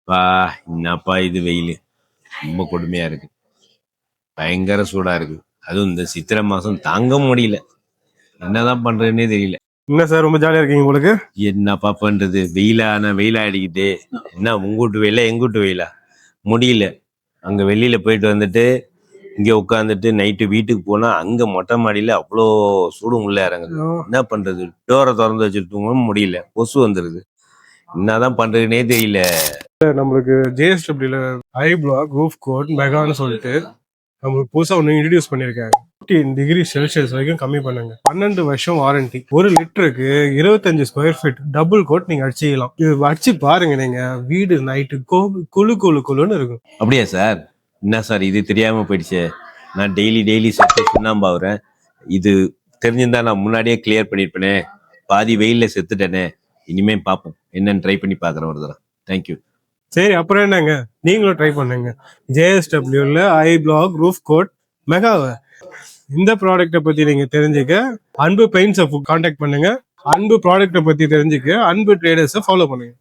பா என்னப்பா இது வெயில் ரொம்ப கொடுமையா இருக்கு. பயங்கர சூடா இருக்கு. அதுவும் இந்த சித்திரை மாசம் தாங்க முடியல. என்னதான் பண்றதுன்னே தெரியல. என்ன சார் ரொம்ப ஜாலியா இருக்கீங்க உங்களுக்கு? என்னப்பா பண்றது, வெயிலா அடிக்குது. என்ன உங்கூட்டு வெயிலா எங்கூட்டு வெயிலா முடியல. அங்க வெளியில போயிட்டு வந்துட்டு இங்க உட்காந்துட்டு நைட்டு வீட்டுக்கு போனா அங்க மொட்டை மாடியில அவ்வளோ சூடும் உள்ள இறங்குது. என்ன பண்றது, டோரை திறந்து வச்சுட்டு தூங்கவும் முடியல, கொசு வந்துருது. என்னதான் பண்றதுன்னே தெரியல. நம்மளுக்கு ஜேஎஸ்டபிள்யூல ஐ பிளாக் ரூஃப் கோட் மெகான்னு சொல்லிட்டு நம்மளுக்கு புதுசா ஒன்று இன்ட்ரடியூஸ் பண்ணியிருக்காங்க. 15°C வரைக்கும் கம்மி பண்ணுங்க. 12 வருஷம் வாரண்டி. 1 லிட்டருக்கு 25 ஸ்கொயர் ஃபீட் டபுள் கோட் நீங்க அடிச்சிக்கலாம். இது அடிச்சு பாருங்க, நீங்க வீடு நைட்டு குழு குழு குழுன்னு இருக்கும். அப்படியா சார்? என்ன சார் இது தெரியாம போயிடுச்சு. நான் டெய்லி செத்து சுண்ணாம்பாவுறேன். இது தெரிஞ்சிருந்தா நான் முன்னாடியே கிளியர் பண்ணிருப்பேனே. பாதி வெயில்ல செத்துட்டேனே. இனிமே பார்ப்போம், என்னன்னு ட்ரை பண்ணி பார்க்குறேன் ஒரு தடவை. தேங்க்யூ. சரி, அப்புறம் என்னங்க, நீங்களும் ட்ரை பண்ணுங்க ஜேஎஸ்டபிள்யூல ஐ பிளாக் ரூஃப் கோட் மெகாவை. இந்த ப்ராடக்ட்டை பத்தி நீங்க தெரிஞ்சுக்க அன்பு பெயிண்ட்ஸை கான்டாக்ட் பண்ணுங்க. அன்பு ப்ராடக்ட்டை பத்தி தெரிஞ்சுக்க அன்பு ட்ரேடர்ஸை ஃபாலோ பண்ணுங்க.